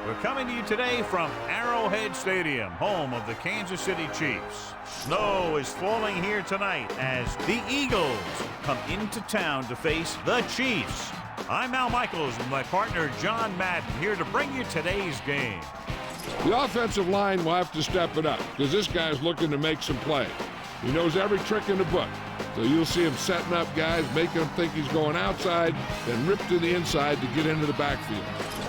We're coming to you today from Arrowhead Stadium, home of the Kansas City Chiefs. Snow is falling here tonight as the Eagles come into town to face the Chiefs. I'm Al Michaels with my partner John Madden here to bring you today's game. The offensive line will have to step it up because this guy's looking to make some plays. He knows every trick in the book. So you'll see him setting up guys, making them think he's going outside, then rip to the inside to get into the backfield.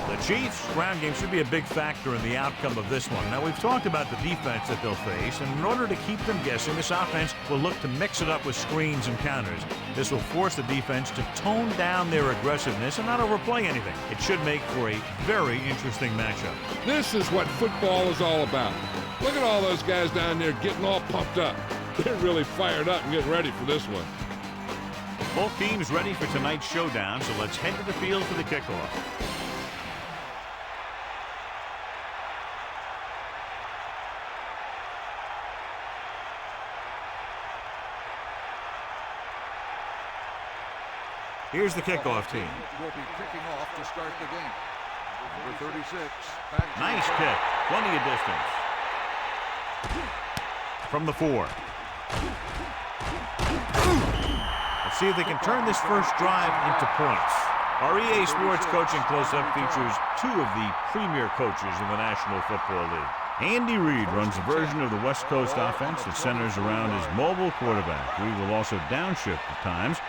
The Chiefs' ground game should be a big factor in the outcome of this one. Now, we've talked about the defense that they'll face, and in order to keep them guessing, this offense will look to mix it up with screens and counters. This will force the defense to tone down their aggressiveness and not overplay anything. It should make for a very interesting matchup. This is what football is all about. Look at all those guys down there getting all pumped up. They're really fired up and getting ready for this one. Both teams ready for tonight's showdown, so let's head to the field for the kickoff. Here's the kickoff team. Will be kicking off to start the game. Number 36. Nice kick. Plenty of distance. From the 4. Let's see if they can turn this first drive into points. Our EA Sports Coaching Close-Up features two of the premier coaches in the National Football League. Andy Reid runs a version of the West Coast offense that centers around his mobile quarterback. Reid will also downshift at times,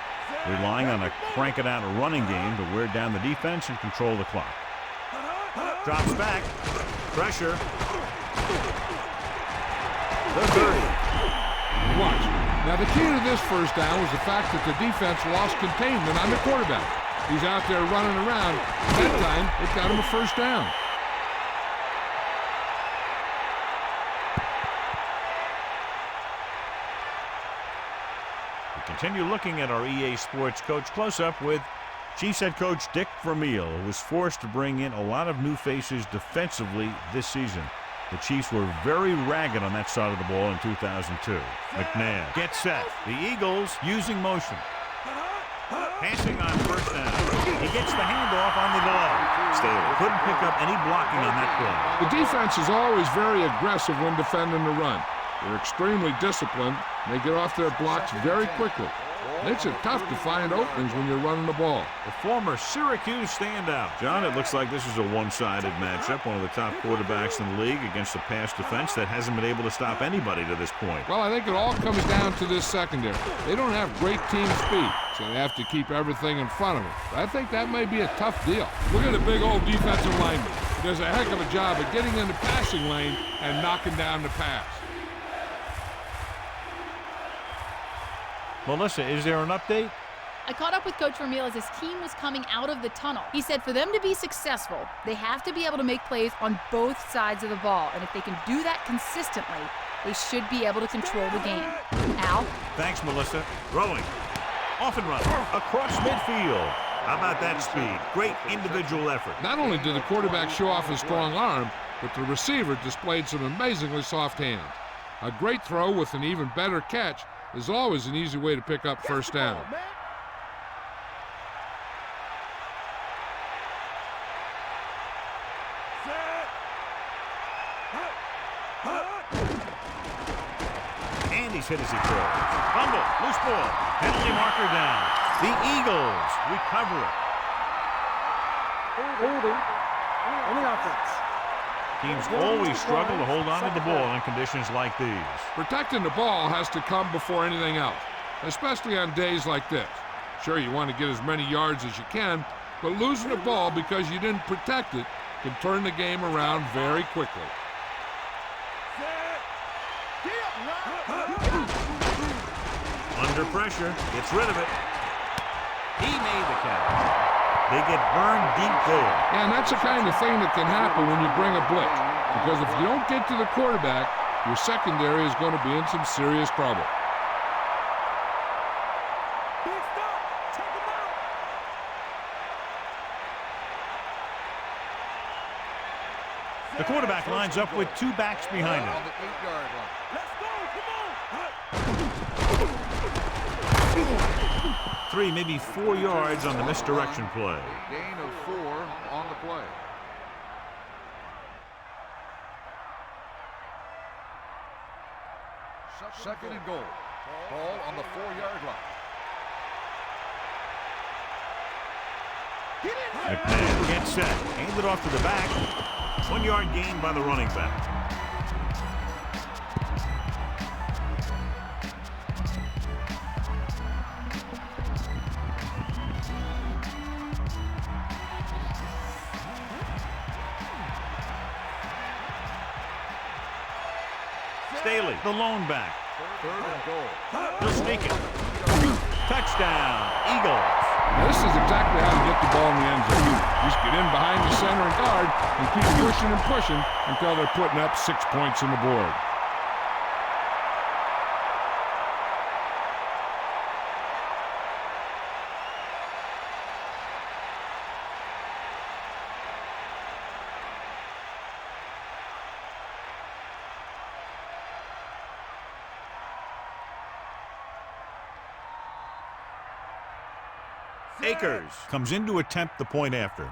relying on a crank-it-out running game to wear down the defense and control the clock. Drops back. Pressure. The 30. Watch. Now, the key to this first down was the fact that the defense lost containment on the quarterback. He's out there running around. That time, it got him a first down. Continue looking at our EA Sports Coach Close-Up with Chiefs head coach Dick Vermeil, who was forced to bring in a lot of new faces defensively this season. The Chiefs were very ragged on that side of the ball in 2002. McNabb gets set. The Eagles using motion. Passing on first down. He gets the handoff on the delay. Staley couldn't pick up any blocking on that play. The defense is always very aggressive when defending the run. They're extremely disciplined, and they get off their blocks very quickly. Makes it tough to find openings when you're running the ball. The former Syracuse standout. John, it looks like this is a one-sided matchup. One of the top quarterbacks in the league against a pass defense that hasn't been able to stop anybody to this point. Well, I think it all comes down to this secondary. They don't have great team speed, so they have to keep everything in front of them. I think that may be a tough deal. Look at the big old defensive lineman. He does a heck of a job of getting in the passing lane and knocking down the pass. Melissa, is there an update? I caught up with Coach Vermeil as his team was coming out of the tunnel. He said for them to be successful, they have to be able to make plays on both sides of the ball. And if they can do that consistently, they should be able to control the game. Al? Thanks, Melissa. Throwing. Off and running. Across midfield. How about that speed? Great individual effort. Not only did the quarterback show off his strong arm, but the receiver displayed some amazingly soft hands. A great throw with an even better catch is always an easy way to pick up first down. And he's hit as he throws. Fumble, loose ball, penalty marker down. The Eagles recover it. Holding on the offense. Teams always struggle to hold on to the ball in conditions like these. Protecting the ball has to come before anything else, especially on days like this. Sure, you want to get as many yards as you can, but losing the ball because you didn't protect it can turn the game around very quickly. Under pressure, gets rid of it. He made the catch. They get burned deep there. And that's the kind of thing that can happen when you bring a blitz, because if you don't get to the quarterback, your secondary is going to be in some serious trouble. The quarterback lines up with two backs behind him. On the 8-yard line. Let's go, come on. 3, maybe 4 yards on the misdirection play. A gain of 4 on the play. Second and goal. Ball on the 4-yard line. McMahon gets set. Hand it off to the back. 1-yard gain by the running back. Staley, the lone back. Third and goal. He'll sneak it. Touchdown, Eagles. Now, this is exactly how you get the ball in the end zone. Just get in behind the center and guard and keep pushing and pushing until they're putting up 6 points on the board. Akers comes in to attempt the point after.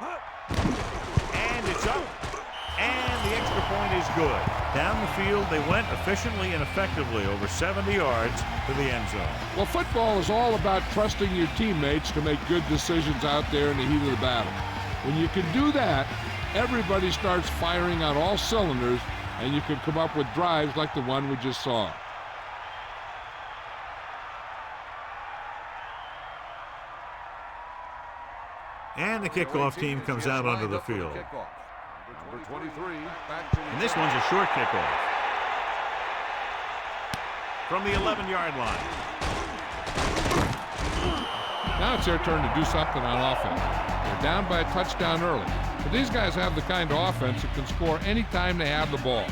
And it's up. And the extra point is good. Down the field, they went efficiently and effectively over 70 yards to the end zone. Well, football is all about trusting your teammates to make good decisions out there in the heat of the battle. When you can do that, everybody starts firing on all cylinders, and you can come up with drives like the one we just saw. And the kickoff team comes out onto the field. Number 23, back to And this one's a short kickoff. From the 11-yard line. Now it's their turn to do something on offense. They're down by a touchdown early. But these guys have the kind of offense that can score anytime they have the ball.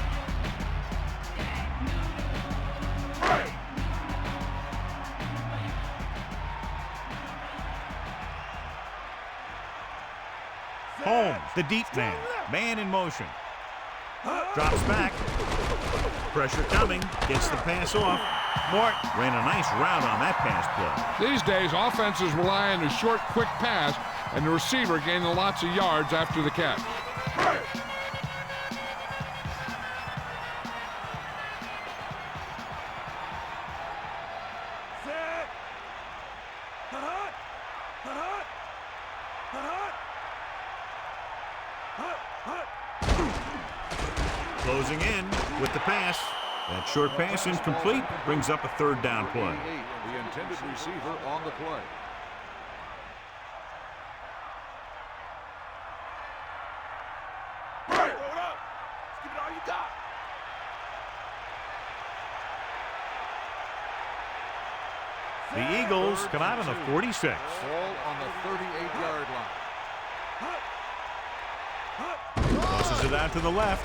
Holmes, the deep man. Man in motion. Drops back. Pressure coming. Gets the pass off. Mort ran a nice route on that pass play. These days, offenses rely on a short, quick pass, and the receiver gaining lots of yards after the catch. Closing in with the pass. That short pass incomplete, brings up a third down play. the intended receiver on the play. The Eagles come out on the 46. Ball on the 38-yard line. Tosses it out to the left.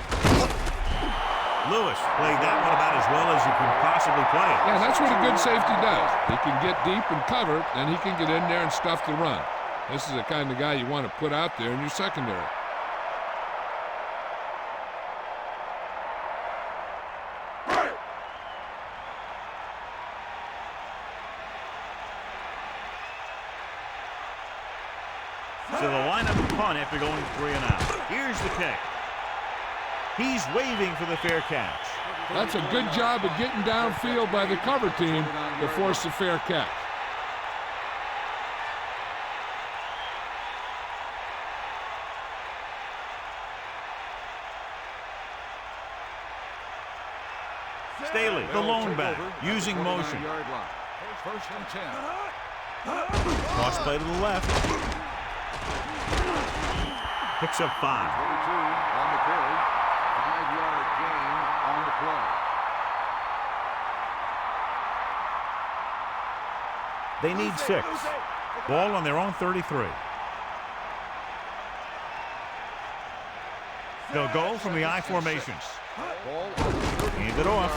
Lewis played that one about as well as you can possibly play it. Yeah, that's what a good safety does. He can get deep and cover, and he can get in there and stuff the run. This is the kind of guy you want to put out there in your secondary. So the lineup punt after going 3 and out. Here's the kick. He's waving for the fair catch. That's a good job of getting downfield by the cover team to force the fair catch. Staley, the lone back, using motion. First and 10. Cross play to the left. Picks up 5. 22 on the carry. 5-yard gain on the play. They need 6. Ball on their own 33. They'll go from the I formation. Ball on the 30. Hand it off.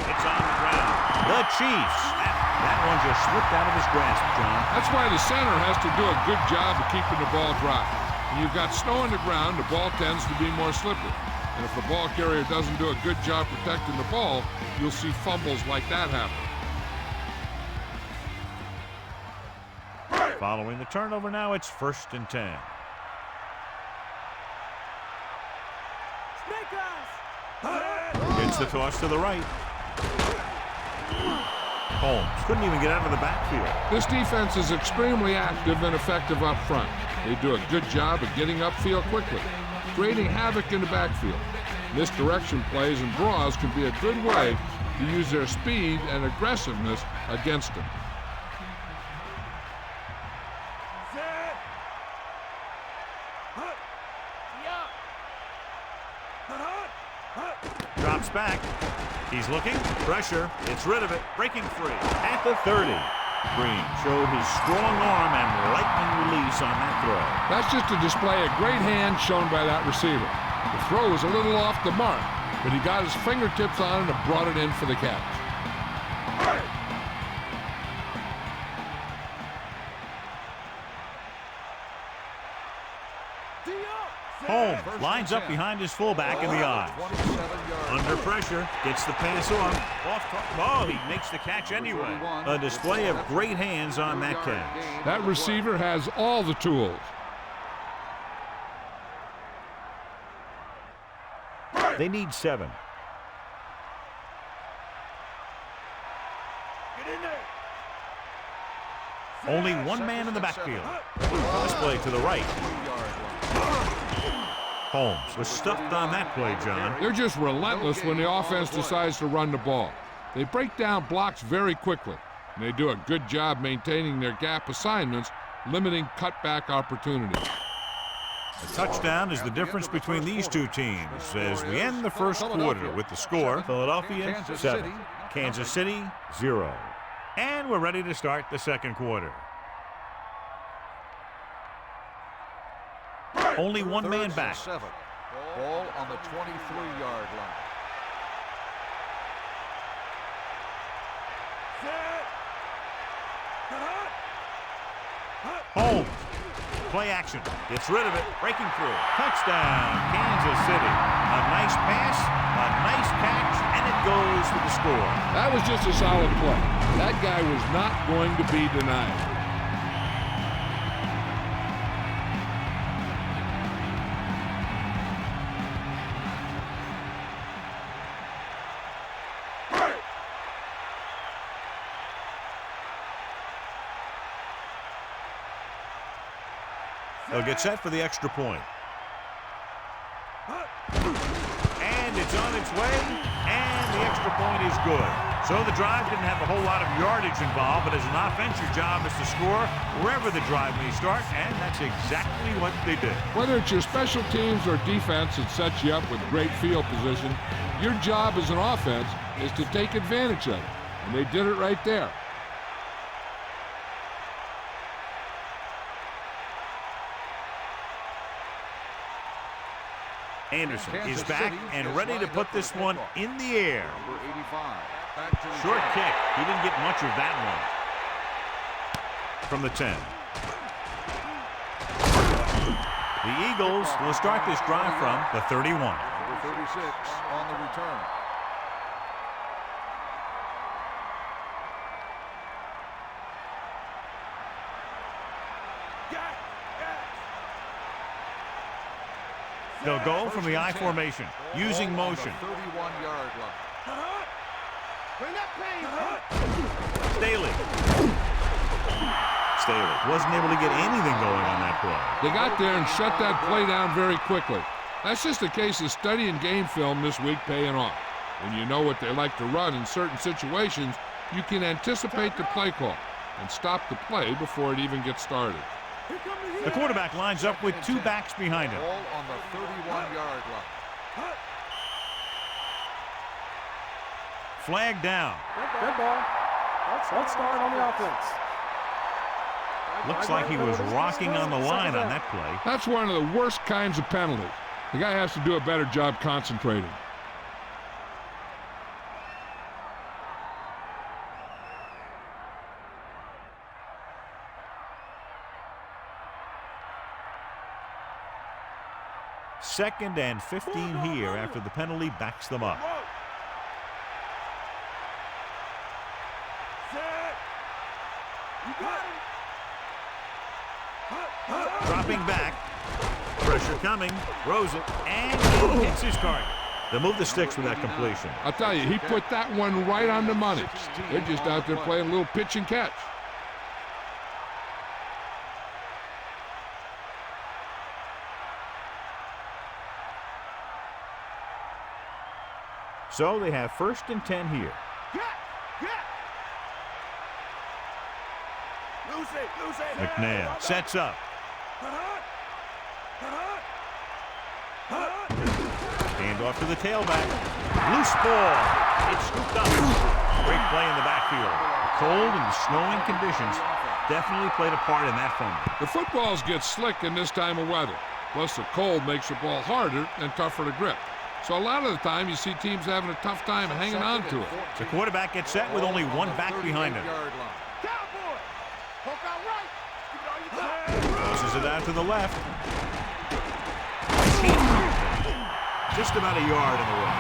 It's on the ground. The Chiefs. That one just slipped out of his grasp, John. That's why the center has to do a good job of keeping the ball dry. When you've got snow on the ground, the ball tends to be more slippery. And if the ball carrier doesn't do a good job protecting the ball, you'll see fumbles like that happen. Following the turnover now, it's 1st and 10. Snake us! Here's Gets the toss to the right. Holmes couldn't even get out of the backfield. This defense is extremely active and effective up front. They do a good job of getting upfield quickly, creating havoc in the backfield. Misdirection plays and draws can be a good way to use their speed and aggressiveness against them. Drops back. He's looking. Pressure. Gets rid of it. Breaking free. At the 30. Green showed his strong arm and lightning release on that throw. That's just a display of great hand shown by that receiver. The throw was a little off the mark, but he got his fingertips on it and brought it in for the catch. Holmes lines up behind his fullback in the eye. Under pressure, gets the pass on. He makes the catch anyway. A display of great hands on that catch. That receiver has all the tools. They need 7. Only one man in the backfield. Display to the right. Holmes was stuffed on that play, John. They're just relentless when the offense decides to run the ball. They break down blocks very quickly, and they do a good job maintaining their gap assignments, limiting cutback opportunities. A touchdown is the difference between these two teams as we end the first quarter with the score, Philadelphia 7, Kansas City 0. And we're ready to start the second quarter. Only one man back. Ball on the 23-yard line. Holmes. Play action. Gets rid of it. Breaking through. Touchdown, Kansas City. A nice pass, a nice catch, and it goes for the score. That was just a solid play. That guy was not going to be denied. They'll get set for the extra point. And it's on its way, and the extra point is good. So the drive didn't have a whole lot of yardage involved, but as an offense, your job is to score wherever the drive may start, and that's exactly what they did. Whether it's your special teams or defense that sets you up with great field position, your job as an offense is to take advantage of it, and they did it right there. Anderson is back and ready to put this one in the air. Number 85. Short kick. He didn't get much of that one. From the 10. The Eagles will start this drive from the 31. Number 36 on the return. They'll go from the I formation, using motion. 31-yard line. Staley wasn't able to get anything going on that play. They got there and shut that play down very quickly. That's just a case of studying game film this week paying off. When you know what they like to run in certain situations, you can anticipate the play call and stop the play before it even gets started. The quarterback lines up with 2 backs behind him. Ball on the 31-yard line. Flag down. Good ball. Let's start on the offense. Looks like he was rocking on the line on that play. That's one of the worst kinds of penalties. The guy has to do a better job concentrating. Second and 15 here after the penalty backs them up. Dropping back. Pressure coming. Throws it. And he hits his target. They'll move the sticks with that completion. I'll tell you, he put that one right on the money. They're just out there playing a little pitch and catch. So they have 1st and 10 here. McNair sets up. Hand off to the tailback. Loose ball. It's scooped up. Great play in the backfield. Cold and snowing conditions definitely played a part in that fumble. The footballs get slick in this time of weather. Plus, the cold makes the ball harder and tougher to grip. So a lot of the time, you see teams having a tough time hanging on to it. The quarterback gets set with only one back behind him. Tosses it out to the left. Just about a yard in the way.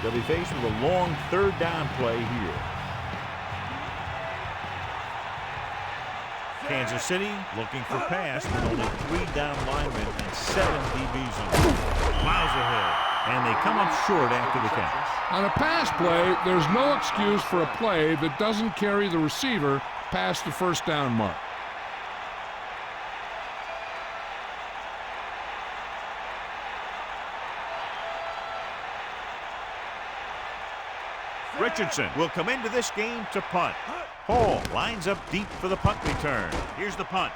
They'll be faced with a long 3rd down play here. Kansas City looking for pass with only 3 down linemen and 7 DBs in. Miles ahead, and they come up short after the catch. On a pass play, there's no excuse for a play that doesn't carry the receiver past the 1st down mark. Richardson will come into this game to punt. Hall lines up deep for the punt return. Here's the punt.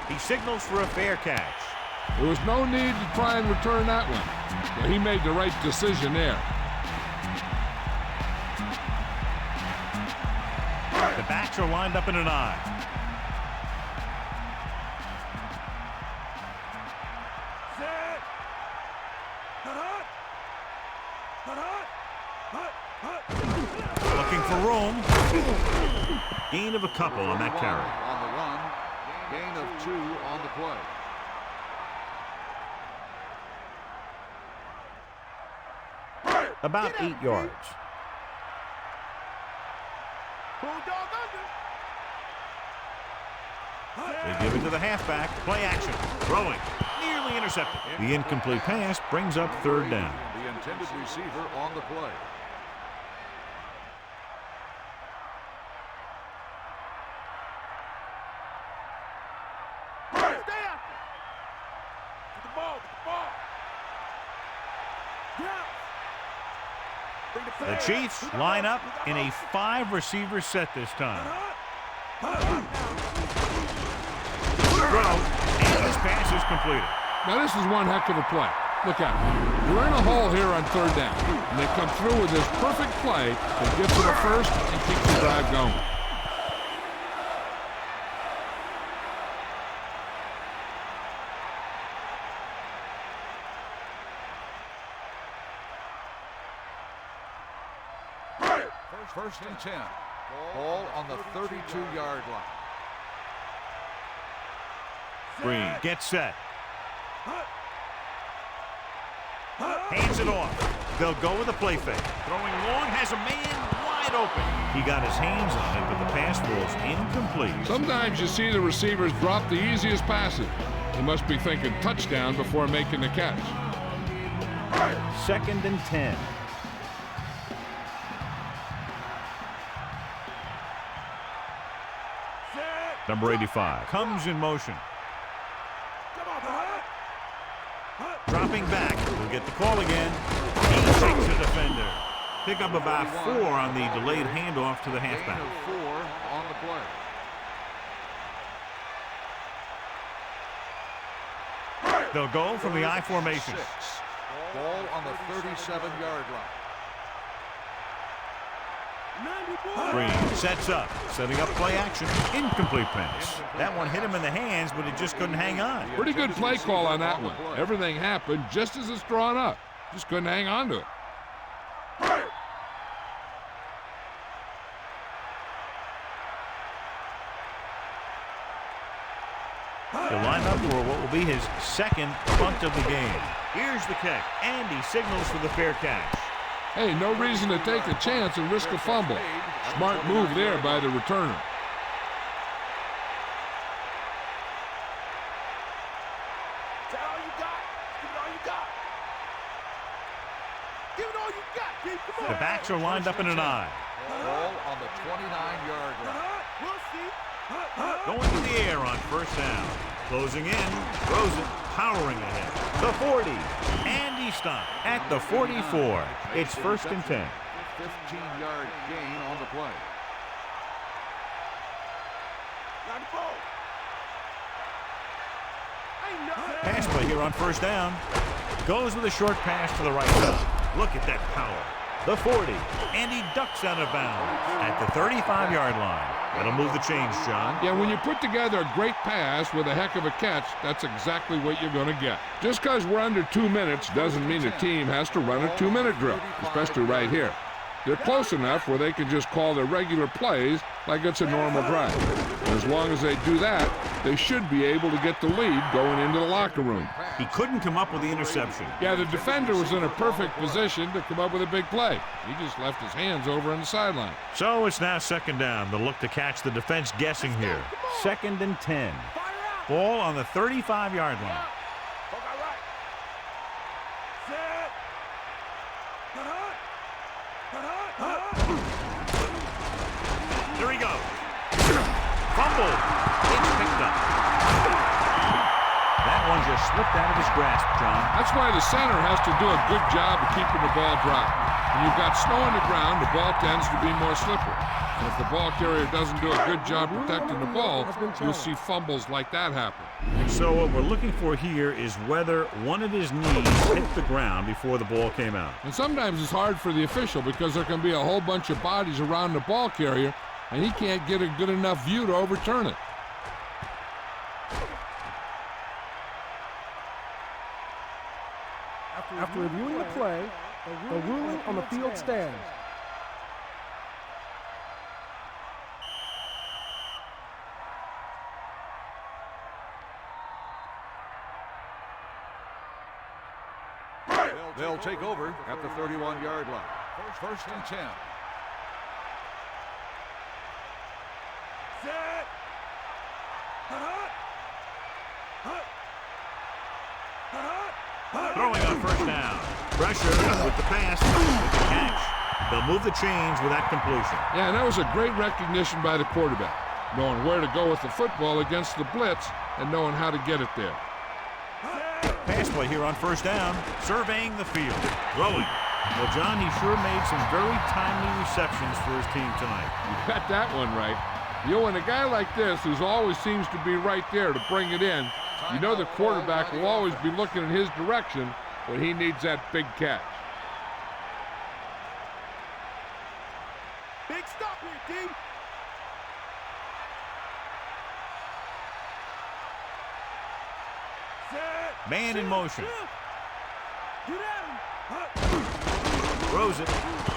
He signals for a fair catch. There was no need to try and return that one, but he made the right decision there. The backs are lined up in an I. Looking for room. Gain of a couple on that carry. On the run, gain of 2 on the play. About 8 yards. They give it to the halfback. Play action. Throwing. Nearly intercepted. The incomplete pass brings up 3rd down. The intended receiver on the play. The Chiefs line up in a 5-receiver set this time. Throw, and this pass is completed. Now, this is one heck of a play. Look out. You're in a hole here on 3rd down, and they come through with this perfect play that gets to the 1st and keeps the drive going. First and 10. Ball on the 32-yard line. Green gets set. Hands it off. They'll go with a play fake. Throwing long, has a man wide open. He got his hands on it, but the pass was incomplete. Sometimes you see the receivers drop the easiest passes. They must be thinking touchdown before making the catch. 2nd and 10. Number 85 comes in motion. Dropping back. We'll get the call again. He shakes the defender. Pick up about 4 on the delayed handoff to the halfback. Gain of 4 on the play. They'll go from the I formation. 6. Ball on the 37-yard line. Green sets up, setting up play action. Incomplete pass. That one hit him in the hands, but it just couldn't hang on. Pretty good play call on that one. Everything happened just as it's drawn up. Just couldn't hang on to it. He'll line up for what will be his 2nd punt of the game. Here's the kick, and he signals for the fair catch. Hey, no reason to take a chance and risk a fumble. Smart move there by the returner. backs are lined up in an I. Ball on the 29-yard line. Going to the air on first down. Closing in, throws it, powering ahead. The 40, and he stopped at the 44. It's first and 10. 15-yard gain on the play. Pass play here on first down. Goes with a short pass to the right side. Look at that power. The 40, and he ducks out of bounds at the 35-yard line. That'll move the chains, John. Yeah, when you put together a great pass with a heck of a catch, that's exactly what you're going to get. Just because we're under 2 minutes doesn't mean a team has to run a 2-minute drill, especially right here. They're close enough where they can just call their regular plays like it's a normal drive. And as long as they do that, they should be able to get the lead going into the locker room. He couldn't come up with the interception. Yeah, the defender was in a perfect position to come up with a big play. He just left his hands over on the sideline. So it's now second down. They'll look to catch the defense guessing here. Second and 10. Ball on the 35-yard line. There he goes. Fumble. It's picked up. That one just slipped out of his grasp, John. That's why the center has to do a good job of keeping the ball dry. When you've got snow on the ground, the ball tends to be more slippery. And if the ball carrier doesn't do a good job protecting the ball, you'll see fumbles like that happen. So what we're looking for here is whether one of his knees hit the ground before the ball came out. And sometimes it's hard for the official because there can be a whole bunch of bodies around the ball carrier, and he can't get a good enough view to overturn it. After reviewing the play, the ruling on the field stands. They'll take over at the 31-yard line. First and 10. Throwing on first down. Pressure with the pass, with the catch. They'll move the chains with that completion. Yeah, and that was a great recognition by the quarterback, knowing where to go with the football against the blitz and knowing how to get it there. Pass play here on first down, surveying the field, throwing. Well, John, he sure made some very timely receptions for his team tonight. You got that one right. You know, when a guy like this, who always seems to be right there to bring it in, you know the quarterback will always be looking in his direction when he needs that big catch. Big stop here, team. Man in motion. Throws it.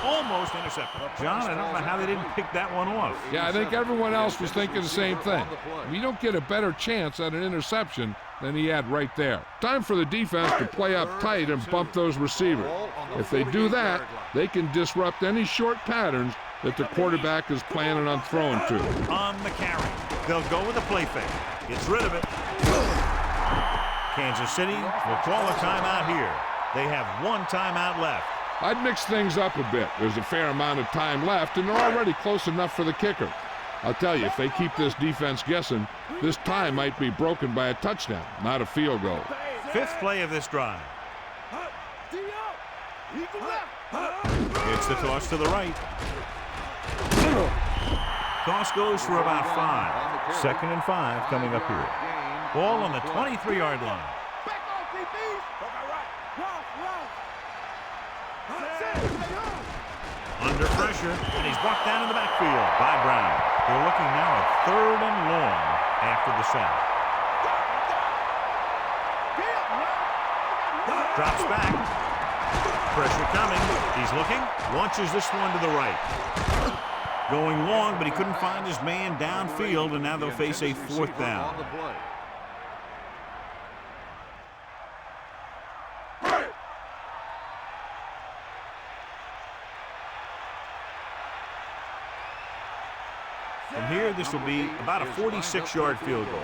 Almost intercepted. John, I don't know how they didn't pick that one off. Yeah, I think everyone else was thinking the same thing. You don't get a better chance at an interception than he had right there. Time for the defense to play up tight and bump those receivers. If they do that, they can disrupt any short patterns that the quarterback is planning on throwing to. On the carry. They'll go with a play fake. Gets rid of it. Kansas City will call a timeout here. They have one timeout left. I'd mix things up a bit. There's a fair amount of time left, and they're already close enough for the kicker. I'll tell you, if they keep this defense guessing, this tie might be broken by a touchdown, not a field goal. Fifth play of this drive. It's the toss to the right. Toss goes for about 5. Second and 5 coming up here. Ball on the 23-yard line. Under pressure, and he's brought down in the backfield by Brown. They're looking now at 3rd and long after the sack. Drops back. Pressure coming. He's looking. Launches this one to the right. Going long, but he couldn't find his man downfield, and now they'll face a 4th down. From here, this will be about a 46-yard field goal.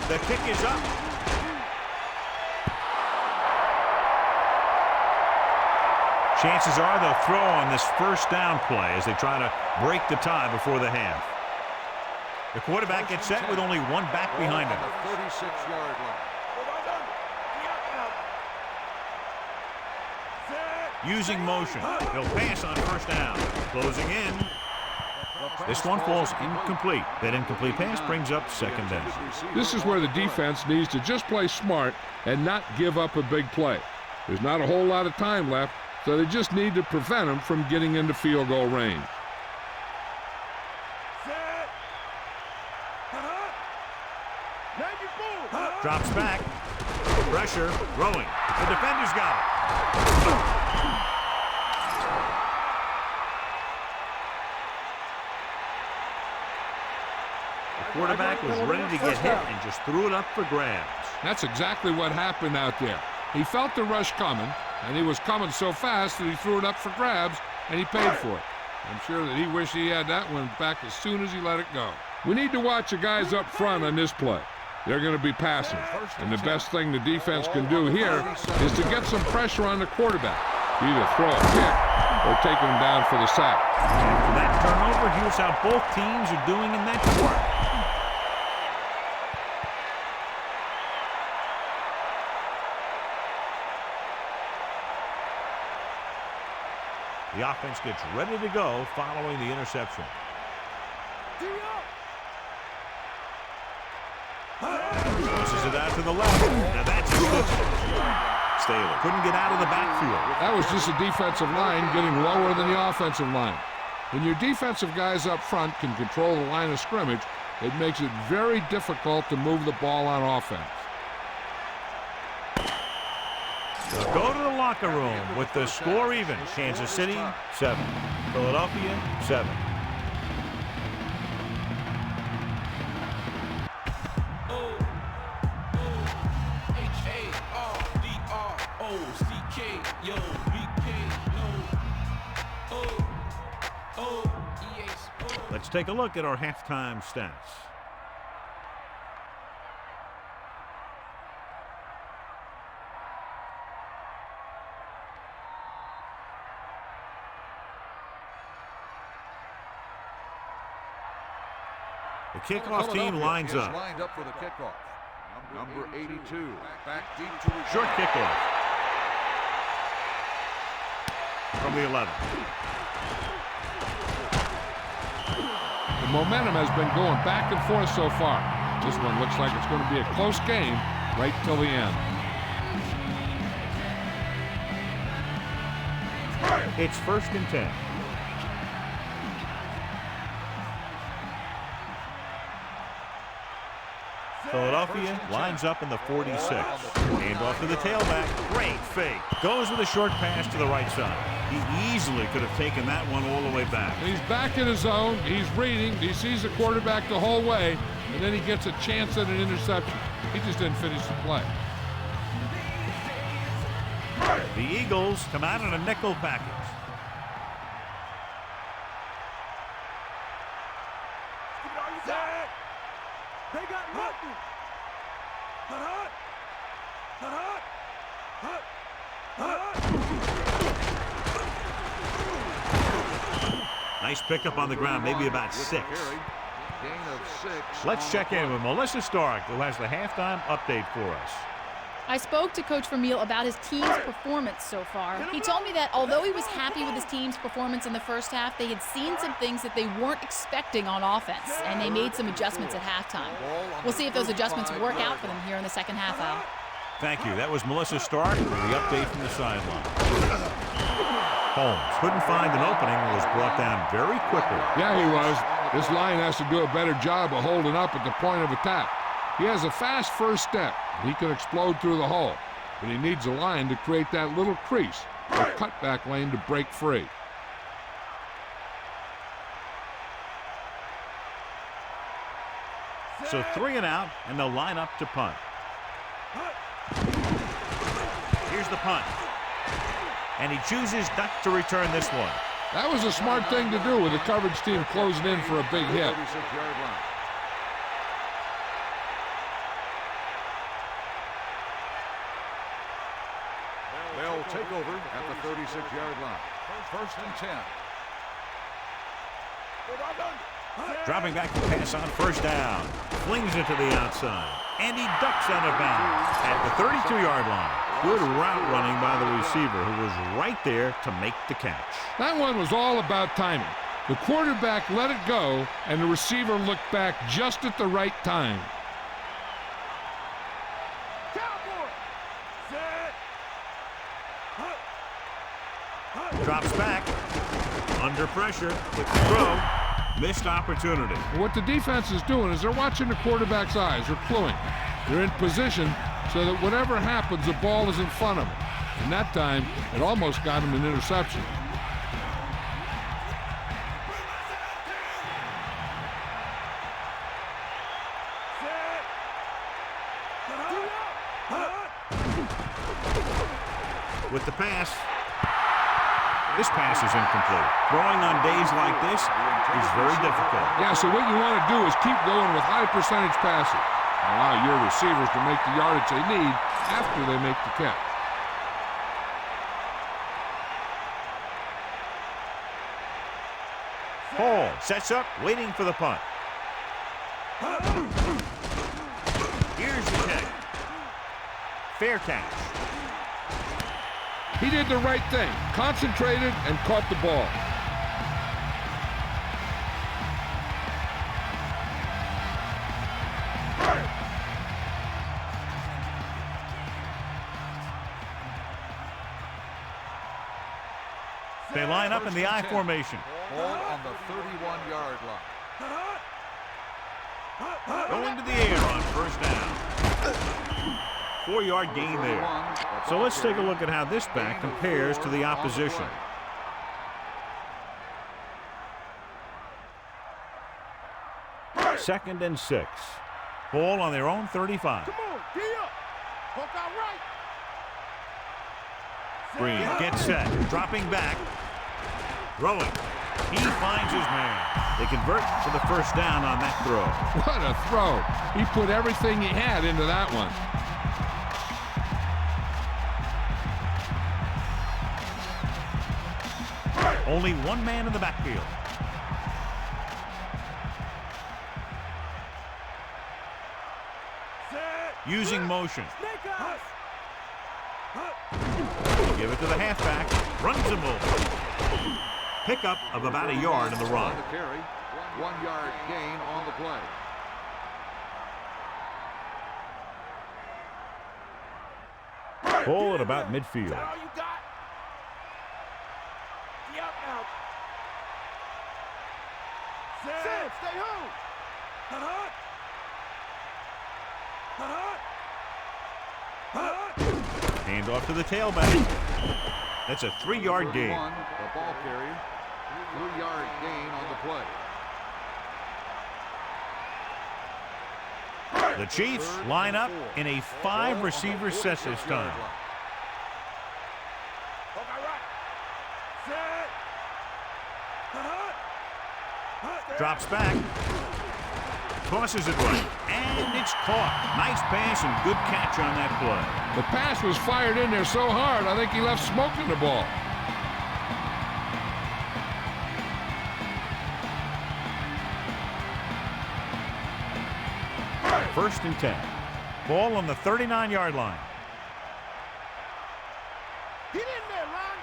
The kick is up. Chances are they'll throw on this first down play as they try to break the tie before the half. The quarterback gets set with only one back behind him. 36-yard line. Using motion. He'll pass on first down. Closing in. This one falls incomplete. That incomplete pass brings up second down. This is where the defense needs to just play smart and not give up a big play. There's not a whole lot of time left, so they just need to prevent them from getting into field goal range. Drops back. Pressure. Throwing. The defender's got it. The quarterback was ready to get hit and just threw it up for grabs. That's exactly what happened out there. He felt the rush coming, and he was coming so fast that he threw it up for grabs, and he paid for it. I'm sure that he wished he had that one back as soon as he let it go. We need to watch the guys up front on this play. They're going to be passing, and the best thing the defense can do here is to get some pressure on the quarterback. Either throw a kick or take him down for the sack. After that turnover, here's how both teams are doing in that department. The offense gets ready to go following the interception. Pushes it out to the left. Now that's good. Staley couldn't get out of the backfield. That was just a defensive line getting lower than the offensive line. When your defensive guys up front can control the line of scrimmage, it makes it very difficult to move the ball on offense. They'll go to the locker room with the score even. Kansas City, 7. Philadelphia, 7. Let's take a look at our halftime stats. The kickoff team lines up. Lined up for the kickoff. Number 82. Back deep to the Short kickoff from the 11. The momentum has been going back and forth so far. This one looks like it's going to be a close game right till the end. It's 1st and 10. Philadelphia lines up in the 46. Hand off to the tailback. Great fake. Goes with a short pass to the right side. He easily could have taken that one all the way back. He's back in his zone. He's reading. He sees the quarterback the whole way, and then he gets a chance at an interception. He just didn't finish the play. The Eagles come out in a nickel package. They got nothing. Nice pickup on the ground, maybe about 6. Gain of 6. Let's check in with Melissa Stark, who has the halftime update for us. I spoke to Coach Vermeil about his team's performance so far. He told me that although he was happy with his team's performance in the first half, they had seen some things that they weren't expecting on offense, and they made some adjustments at halftime. We'll see if those adjustments work out for them here in the second half, Al. Thank you. That was Melissa Stark with the update from the sideline. Holmes couldn't find an opening and was brought down very quickly. Yeah, he was. This line has to do a better job of holding up at the point of attack. He has a fast first step. He can explode through the hole, but he needs a line to create that little crease or cutback lane to break free. So 3 and out, and they'll line up to punt. Here's the punt. And he chooses not to return this one. That was a smart thing to do with the coverage team closing in for a big hit. 36-yard line. They'll take over at the 36. 26-yard line. First and 10. Dropping back to pass on first down. Flings it to the outside. And he ducks out of bounds at the 32-yard line. Good route running by the receiver, who was right there to make the catch. That one was all about timing. The quarterback let it go, and the receiver looked back just at the right time. Drops back. Under pressure. With the throw. Missed opportunity. What the defense is doing is they're watching the quarterback's eyes. They're cluing. They're in position so that whatever happens, the ball is in front of them. And that time, it almost got him an interception. With the pass. This pass is incomplete. Throwing on days like this is very difficult. Yeah, so what you want to do is keep going with high percentage passing. Allow your receivers to make the yardage they need after they make the catch. Hall sets up, waiting for the punt. Here's the kick. Fair catch. He did the right thing, concentrated and caught the ball. They line up in the I formation. Ball on the 31-yard line. Going to the air on first down. 4-yard gain there. So let's take a look at how this back compares to the opposition. Second and 6. Ball on their own 35. Come on, gee up. Poke out right. Green gets set, dropping back, throwing. He finds his man. They convert to the first down on that throw. What a throw. He put everything he had into that one. Only one man in the backfield. Using motion. Give it to the halfback. Runs him over. Pickup of about a yard in the run. On the carry, 1-yard gain on the play. Ball at about midfield. All you got? Yep, now. Sam, stay home. Hand off to the tailback. That's a 3-yard gain. The ball carrier, 3-yard gain on the play. The Chiefs line up in a 5-receiver set this time. Drops back. Tosses it right. And it's caught. Nice pass and good catch on that play. The pass was fired in there so hard, I think he left smoke in the ball. First and 10. Ball on the 39-yard line. Get in there, Ron.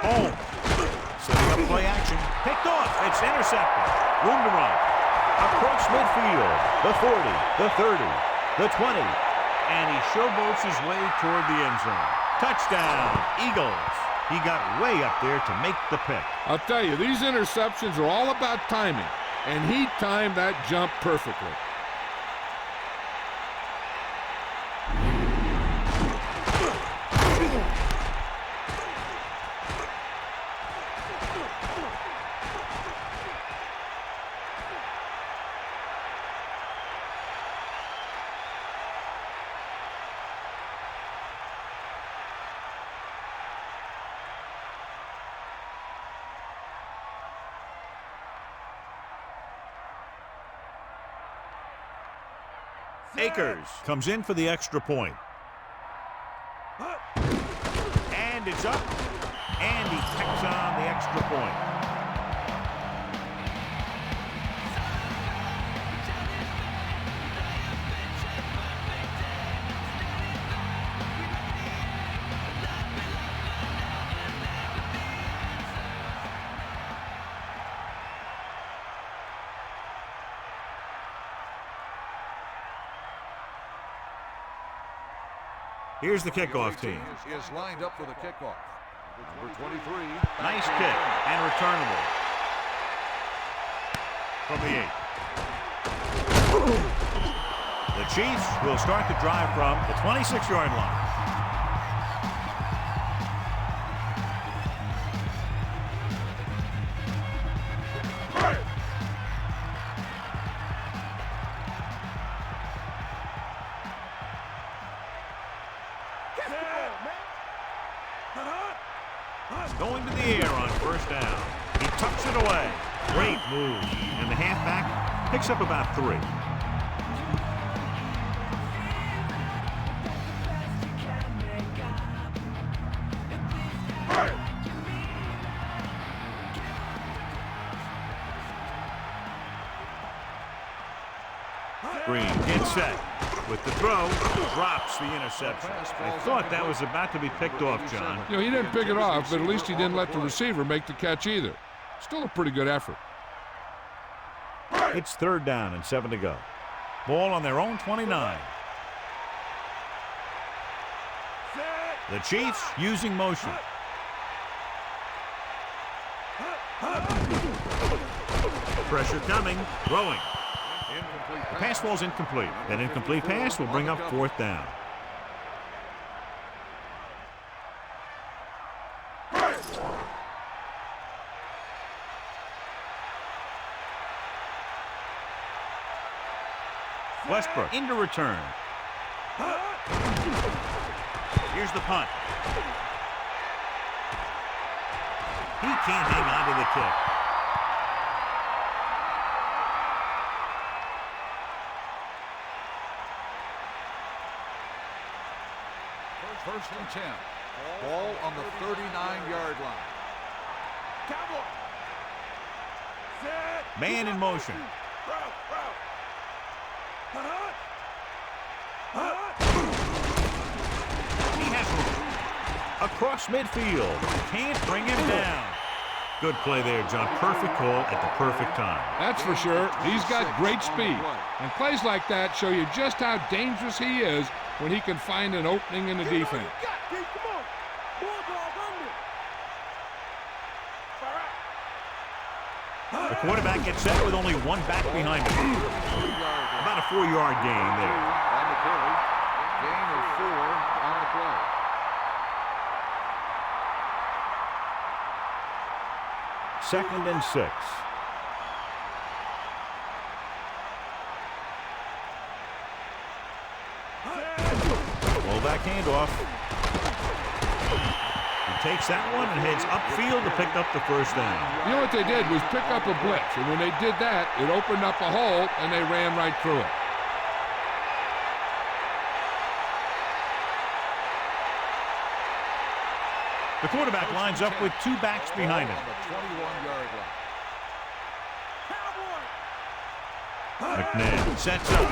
Home. Setting up play action. Picked off. It's intercepted. Room to run. Across midfield. The 40, the 30, the 20. And he showboats his way toward the end zone. Touchdown, Eagles. He got way up there to make the pick. I'll tell you, these interceptions are all about timing, and he timed that jump perfectly. Akers comes in for the extra point. And it's up. extra point. Here's the kickoff team. Is lined up for the kickoff. Number 23. Nice kick and returnable from the 8. The Chiefs will start the drive from the 26-yard line. Going to the air on first down. He tucks it away. Great move. And the halfback picks up about 3. Green gets set. With the throw, drops the interception. I thought that was about to be picked off, John. You know, he didn't pick it off, but at least he didn't let the receiver make the catch either. Still a pretty good effort. It's 3rd down and 7 to go. Ball on their own 29. The Chiefs using motion. Pressure coming, throwing. The pass ball's incomplete. That incomplete pass will bring up 4th down. Westbrook into return. Here's the punt. He can't hang on to the kick. First and 10. Ball on the 39-yard line. Man in motion. He has room. Across midfield. Can't bring him down. Good play there, John. Perfect call at the perfect time. That's for sure. He's got great speed. And plays like that show you just how dangerous he is when he can find an opening in the defense. The quarterback gets set with only 1 back behind him. About a 4-yard gain there. On the carry. Gain of 4 on the play. Second and 6. Fullback handoff. He takes that one and heads upfield to pick up the first down. You know what they did was pick up a blitz, and when they did that, it opened up a hole, and they ran right through it. The quarterback lines up with 2 backs behind him. On the 21-yard line. McNabb sets up.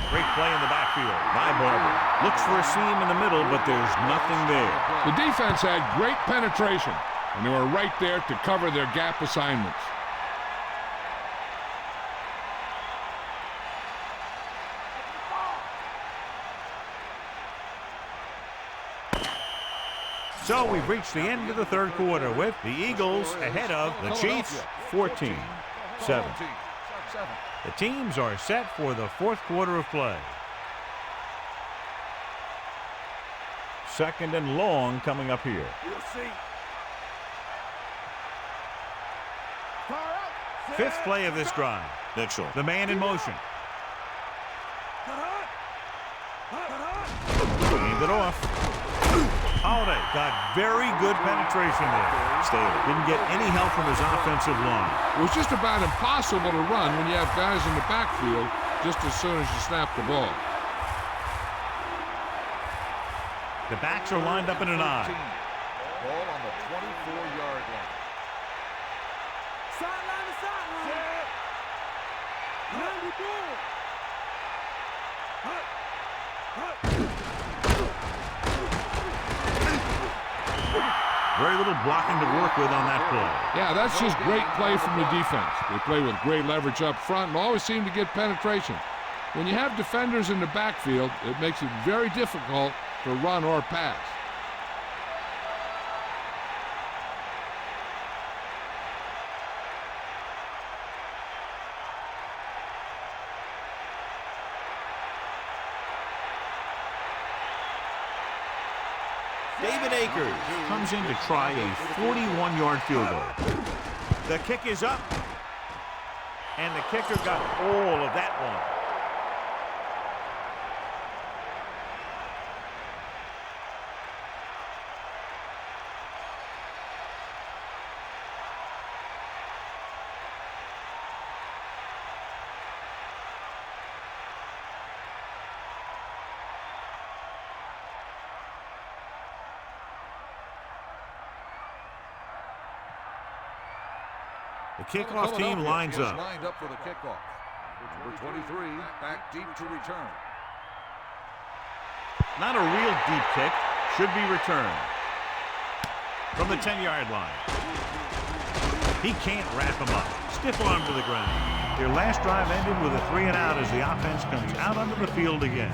Great play in the backfield by Barber. Looks for a seam in the middle, but there's nothing there. The defense had great penetration, and they were right there to cover their gap assignments. So we've reached the end of the 3rd quarter with the Eagles ahead of the Chiefs 14-7. The teams are set for the 4th quarter of play. 2nd and long coming up here. 5th play of this drive. Mitchell, the man in motion. Cleaned it off. Holiday got very good penetration there. Staley didn't get any help from his offensive line. It was just about impossible to run when you have guys in the backfield just as soon as you snap the ball. The backs are lined up in an I. Ball on the 24-yard line. Sideline to sideline. 94. Very little blocking to work with on that play. Yeah, that's just great play from the defense. They play with great leverage up front and always seem to get penetration. When you have defenders in the backfield, it makes it very difficult to run or pass. David Akers comes in to try a 41-yard field goal. The kick is up, and the kicker got all of that one. The kickoff team lines up. Lined up for the kickoff. Number 23 back deep to return. Not a real deep kick. Should be returned. From the 10-yard line. He can't wrap him up. Stiff arm to the ground. Their last drive ended with a 3-and-out as the offense comes out onto the field again.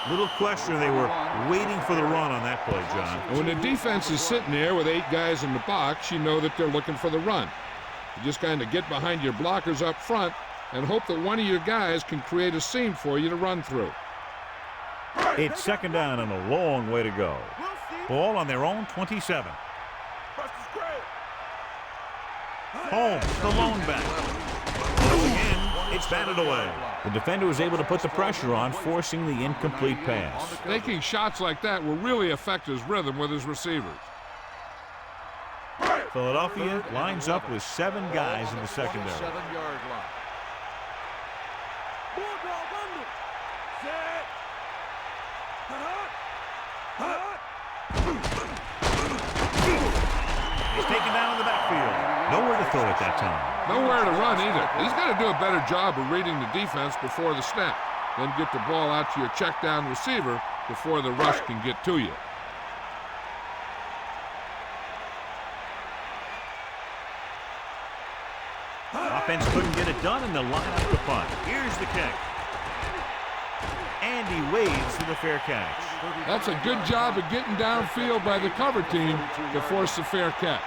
Little question, they were waiting for the run on that play, John. And when the defense is sitting there with 8 guys in the box, you know that they're looking for the run. You just kind of get behind your blockers up front and hope that one of your guys can create a seam for you to run through. It's second down and a long way to go. Ball on their own 27. Holmes, the lone back. Once again, it's batted away. The defender was able to put the pressure on, forcing the incomplete pass. Taking shots like that will really affect his rhythm with his receivers. Philadelphia lines up with 7 guys in the secondary. 7-yard line. He's taken down in the backfield. Nowhere to throw at that time. Nowhere to run either. He's got to do a better job of reading the defense before the snap. Then get the ball out to your check down receiver before the rush can get to you. Offense couldn't get it done, and they'll line up the punt. Here's the kick. And he waves for the fair catch. That's a good job of getting downfield by the cover team to force the fair catch.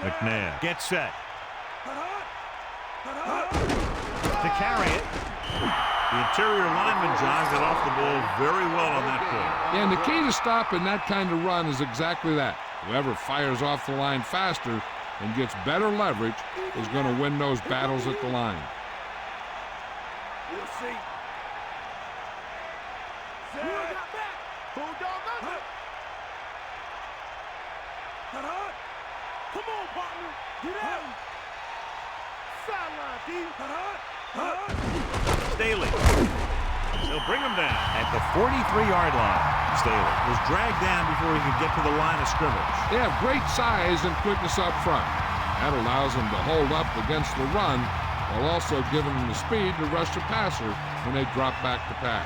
McNair gets set. To carry it. The interior lineman, John, got off the ball very well on that play. Yeah, and the key to stopping that kind of run is exactly that. Whoever fires off the line faster and gets better leverage is going to win those battles at the line. We'll see. Come on, partner. Get out. Sideline, D. Staley. They'll bring him down at the 43-yard line. Staley was dragged down before he could get to the line of scrimmage. They have great size and quickness up front. That allows them to hold up against the run while also giving them the speed to rush the passer when they drop back to pass.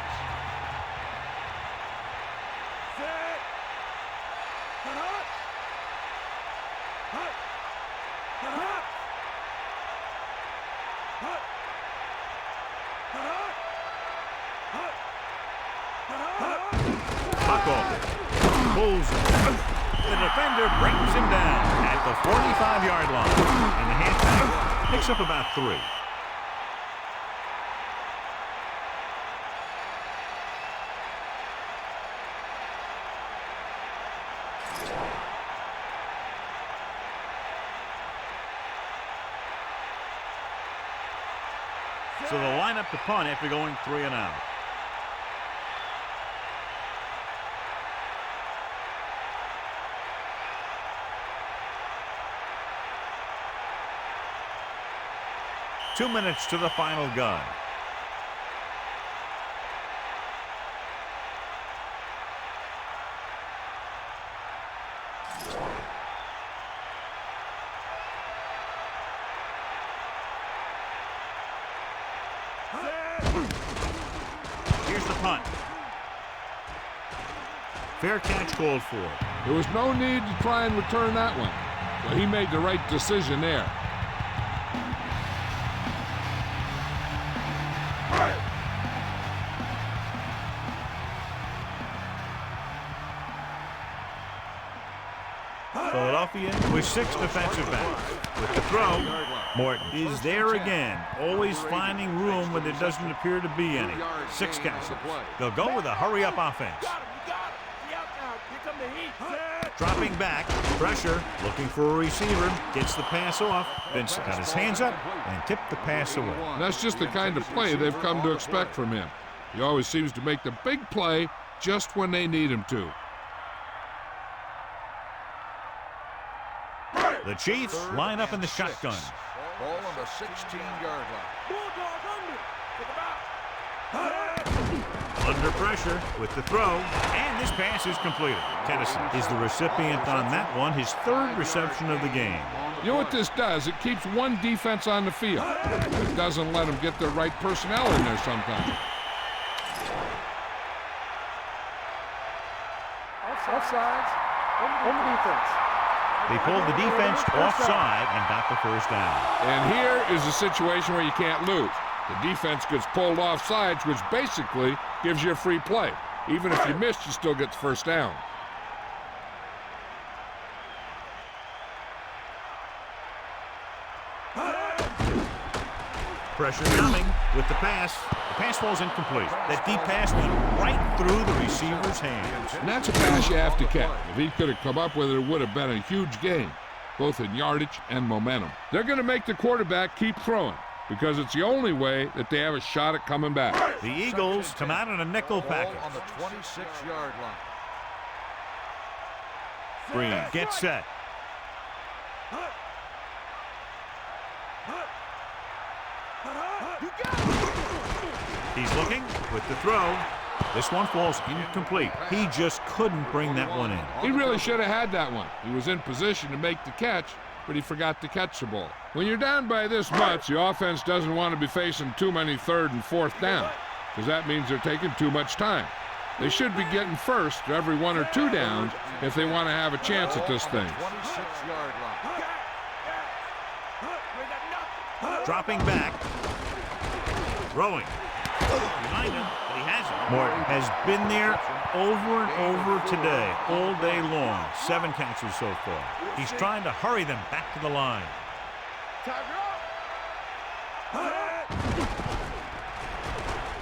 Pulls him. The defender brings him down at the 45-yard line. And the halfback picks up about 3. So they'll line up to punt after going 3 and out. Two minutes to the final gun. Here's the punt. Fair catch called for. There was no need to try and return that one. So he made the right decision there. Philadelphia with 6 defensive backs. With the throw, Morton is there again, always finding room when there doesn't appear to be any. 6 catches. They'll go with a hurry-up offense. Dropping back, pressure, looking for a receiver, gets the pass off. Vince got his hands up and tipped the pass away. And that's just the kind of play they've come to expect from him. He always seems to make the big play just when they need him to. The Chiefs line up in the shotgun. Ball on the 16-yard line. Under pressure with the throw, and this pass is completed. Tennessee is the recipient on that one, his 3rd reception of the game. You know what this does? It keeps one defense on the field. It doesn't let them get the right personnel in there sometimes. Offsides on the defense. They pulled the defense offside and got the first down. And here is a situation where you can't lose. The defense gets pulled off sides, which basically gives you a free play. Even if you miss, you still get the first down. Pressure coming with the pass. The pass falls incomplete. That deep pass went right through the receiver's hands. And that's a pass you have to catch. If he could have come up with it, it would have been a huge gain, both in yardage and momentum. They're going to make the quarterback keep throwing because it's the only way that they have a shot at coming back. The Eagles come out in a nickel package. On the 26-yard line. Green gets set. He's looking with the throw. This one falls incomplete. He just couldn't bring that one in. He really should have had that one. He was in position to make the catch, but he forgot to catch the ball. When you're down by this much, the offense doesn't want to be facing too many 3rd and 4th down, because that means they're taking too much time. They should be getting first every 1 or 2 downs if they want to have a chance at this thing. 26-yard line. Dropping back. Throwing. Behind him, but he has it. Morton has been there over and over today, all day long. 7 catches so far. He's trying to hurry them back to the line.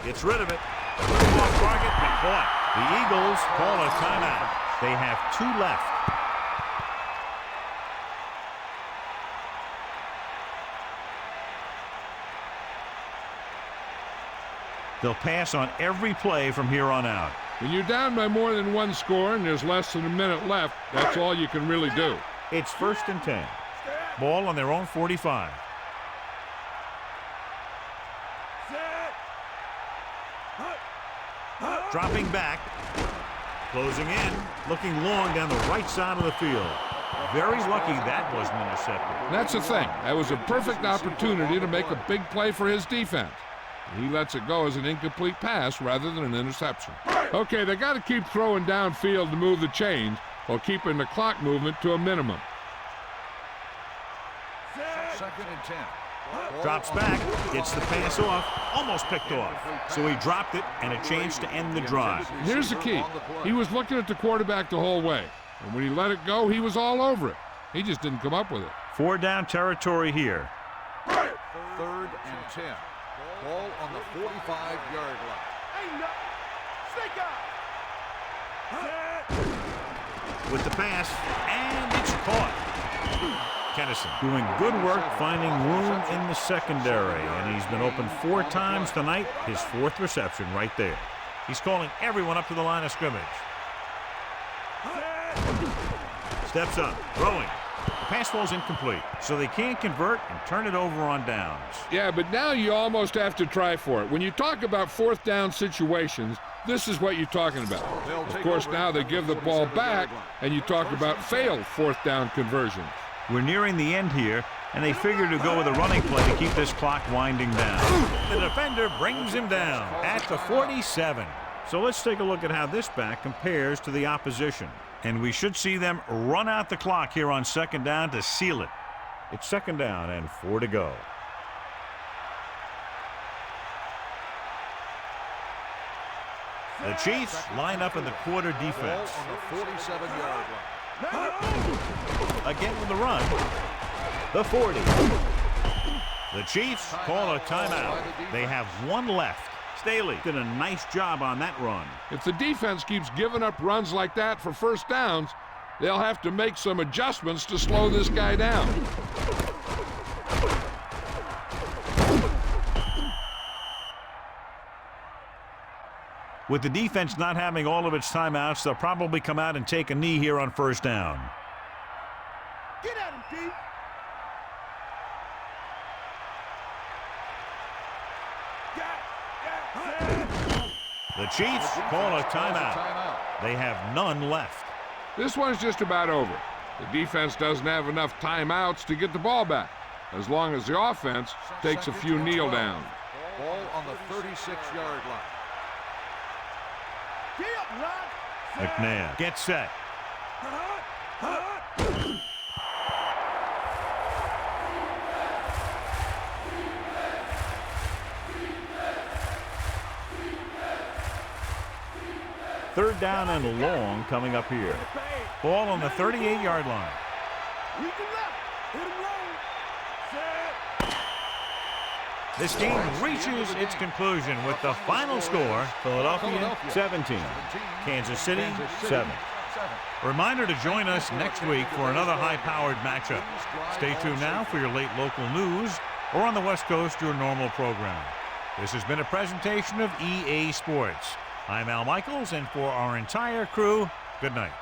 Gets rid of it. Off target, but caught. The Eagles call a timeout. They have 2 left. They'll pass on every play from here on out. When you're down by more than 1 score and there's less than a minute left, that's all you can really do. It's 1st and 10. Ball on their own 45. Dropping back. Closing in. Looking long down the right side of the field. Very lucky that wasn't intercepted. That's the thing. That was a perfect opportunity to make a big play for his defense. He lets it go as an incomplete pass rather than an interception. Okay, they got to keep throwing downfield to move the chains while keeping the clock movement to a minimum. 2nd and 10. Drops back, gets the pass off, almost picked off. So he dropped it and a chance to end the drive. Here's the key. He was looking at the quarterback the whole way. And when he let it go, he was all over it. He just didn't come up with it. 4 down territory here. 3rd and 10. Ball on the 45-yard line. With the pass, and it's caught. Kennison doing good work finding room in the secondary, and he's been open 4 times tonight. His 4th reception right there. He's calling everyone up to the line of scrimmage. Steps up, throwing. The pass ball's incomplete, so they can't convert and turn it over on downs. Yeah, but now you almost have to try for it. When you talk about 4th down situations, this is what you're talking about. Of course, now they give the ball back, and you talk about failed 4th down conversions. We're nearing the end here, and they figure to go with a running play to keep this clock winding down. The defender brings him down at the 47. So let's take a look at how this back compares to the opposition. And we should see them run out the clock here on 2nd down to seal it. It's 2nd down and 4 to go. The Chiefs line up in the quarter defense. On the 47-yard line. Again with the run. The 40. The Chiefs call a timeout. They have 1 left. Staley did a nice job on that run. If the defense keeps giving up runs like that for 1st downs, they'll have to make some adjustments to slow this guy down. With the defense not having all of its timeouts, they'll probably come out and take a knee here on 1st down. Get at him, Pete. The Chiefs call a timeout. They have none left. This one's just about over. The defense doesn't have enough timeouts to get the ball back, as long as the offense takes a few kneel downs. Ball on the 36-yard line. McNair gets set. Third down and long coming up here. Ball on the 38-yard line. This game reaches its conclusion with the final score, Philadelphia 17, Kansas City 7. Reminder to join us next week for another high-powered matchup. Stay tuned now for your late local news, or on the West Coast, your normal program. This has been a presentation of EA Sports. I'm Al Michaels, and for our entire crew, good night.